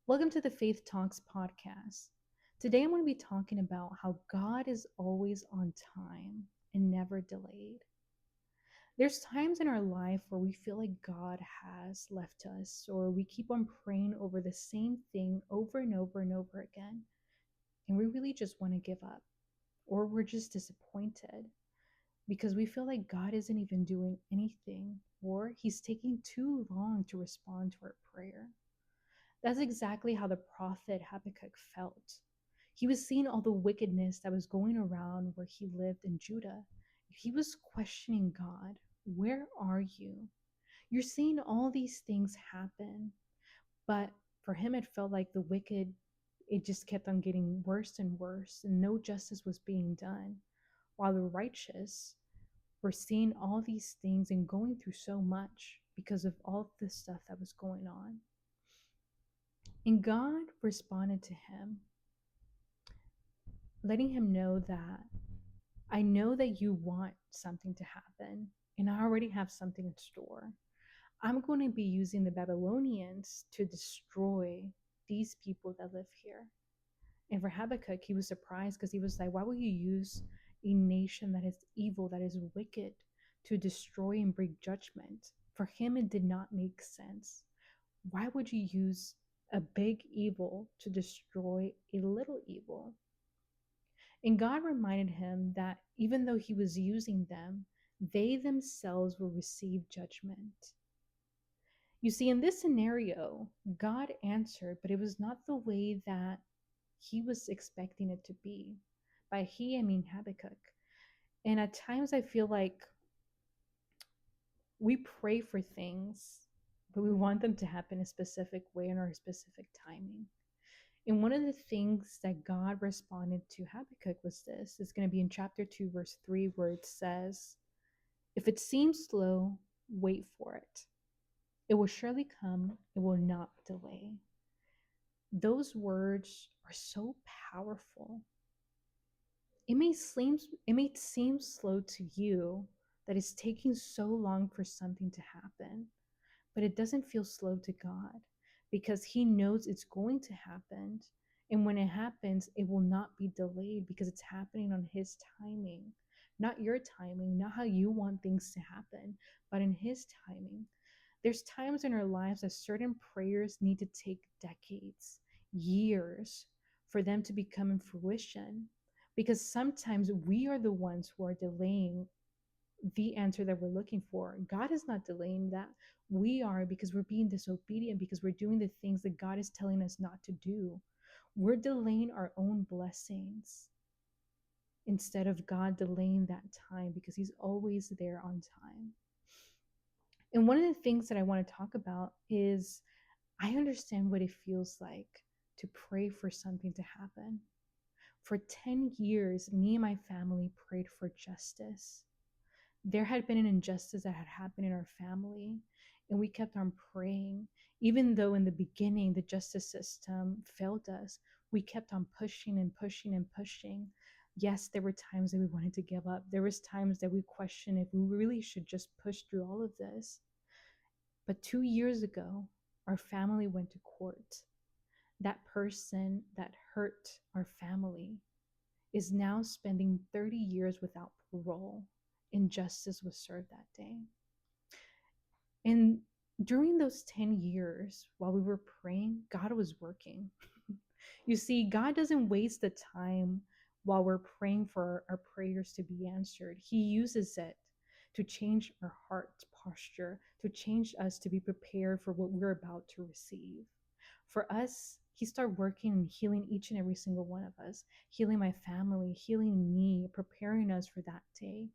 Welcome to the Faith Talks podcast. Today I'm going to be talking about how God is always on time and never delayed. There's times in our life where we feel like God has left us, or we keep on praying over the same thing over and over and over again, and we really just want to give up, or we're just disappointed because we feel like God isn't even doing anything, or He's taking too long to respond to our prayer. That's exactly how the prophet Habakkuk felt. He was seeing all the wickedness that was going around where he lived in Judah. He was questioning God. Where are you? You're seeing all these things happen. But for him, it felt like the wicked, it just kept on getting worse and worse, and no justice was being done. While the righteous were seeing all these things and going through so much because of all the stuff that was going on. And God responded to him, letting him know that I know that you want something to happen, and I already have something in store. I'm going to be using the Babylonians to destroy these people that live here. And for Habakkuk, he was surprised because he was like, why would you use a nation that is evil, that is wicked, to destroy and bring judgment? For him, it did not make sense. Why would you use a big evil to destroy a little evil? And God reminded him that even though he was using them, they themselves will receive judgment. You see, in this scenario, God answered, but it was not the way that he was expecting it to be. By he, I mean Habakkuk. And at times I feel like we pray for things, but we want them to happen a specific way in our specific timing. And one of the things that God responded to Habakkuk was this. It's going to be in chapter 2, verse 3, where it says, if it seems slow, wait for it. It will surely come, it will not delay. Those words are so powerful. It may seem slow to you that it's taking so long for something to happen, but it doesn't feel slow to God because He knows it's going to happen. And when it happens, it will not be delayed because it's happening on His timing, not your timing, not how you want things to happen, but in His timing. There's times in our lives that certain prayers need to take decades, years for them to become in fruition because sometimes we are the ones who are delaying the answer that we're looking for. God is not delaying that. We are because we're being disobedient, because we're doing the things that God is telling us not to do. We're delaying our own blessings instead of God delaying that time because He's always there on time. And one of the things that I want to talk about is I understand what it feels like to pray for something to happen. For 10 years, me and my family prayed for justice. There had been an injustice that had happened in our family, and we kept on praying. Even though in the beginning the justice system failed us, we kept on pushing and pushing and pushing. Yes, there were times that we wanted to give up. There was times that we questioned if we really should just push through all of this. But 2 years ago, our family went to court. That person that hurt our family is now spending 30 years without parole, and justice was served that day. And during those 10 years, while we were praying, God was working. You see, God doesn't waste the time while we're praying for our prayers to be answered. He uses it to change our heart posture, to change us to be prepared for what we're about to receive. For us, He started working and healing each and every single one of us, healing my family, healing me, preparing us for that day.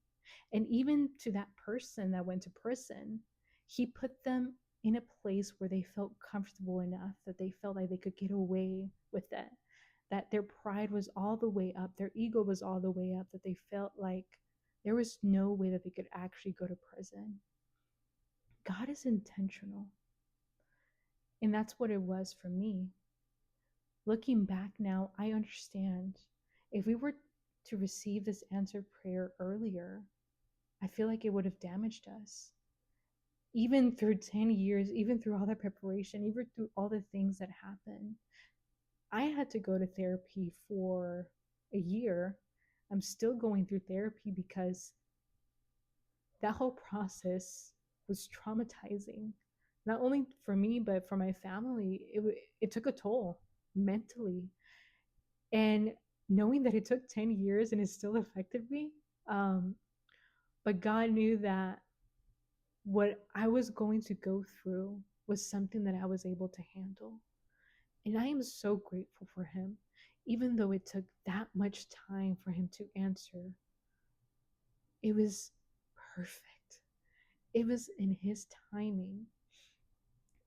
And even to that person that went to prison, He put them in a place where they felt comfortable enough that they felt like they could get away with it, that their pride was all the way up, their ego was all the way up, that they felt like there was no way that they could actually go to prison. God is intentional. And that's what it was for me. Looking back now, I understand. If we were to receive this answered prayer earlier, I feel like it would have damaged us. even through 10 years, even through all that preparation, even through all the things that happened, I had to go to therapy for a year. I'm still going through therapy because that whole process was traumatizing, not only for me, but for my family. It took a toll mentally. And knowing that it took 10 years and it still affected me, um, but God knew that what I was going to go through was something that I was able to handle. And I am so grateful for Him. Even though it took that much time for Him to answer, it was perfect. It was in His timing.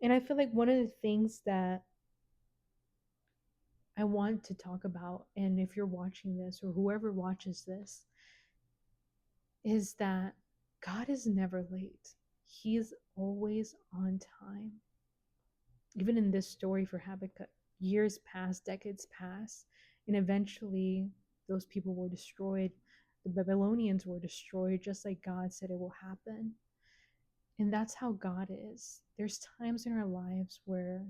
And I feel like one of the things that I want to talk about, and if you're watching this or whoever watches this, is that God is never late. He is always on time. Even in this story for Habakkuk, years pass, decades pass, and eventually those people were destroyed. The Babylonians were destroyed, just like God said it will happen. And that's how God is. There's times in our lives where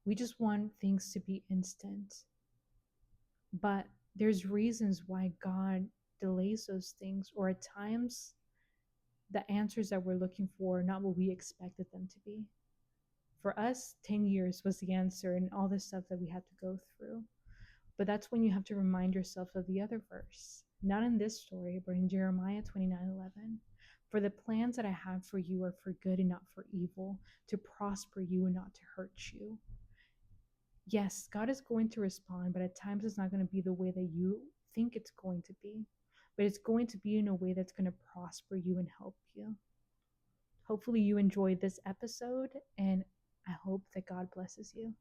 we just want things to be instant, but there's reasons why God delays those things, or at times the answers that we're looking for are not what we expected them to be. For us, 10 years was the answer and all the stuff that we had to go through. But that's when you have to remind yourself of the other verse, not in this story, but in Jeremiah 29:11. For the plans that I have for you are for good and not for evil, to prosper you and not to hurt you. Yes, God is going to respond, but at times it's not going to be the way that you think it's going to be. But it's going to be in a way that's going to prosper you and help you. Hopefully, you enjoyed this episode, and I hope that God blesses you.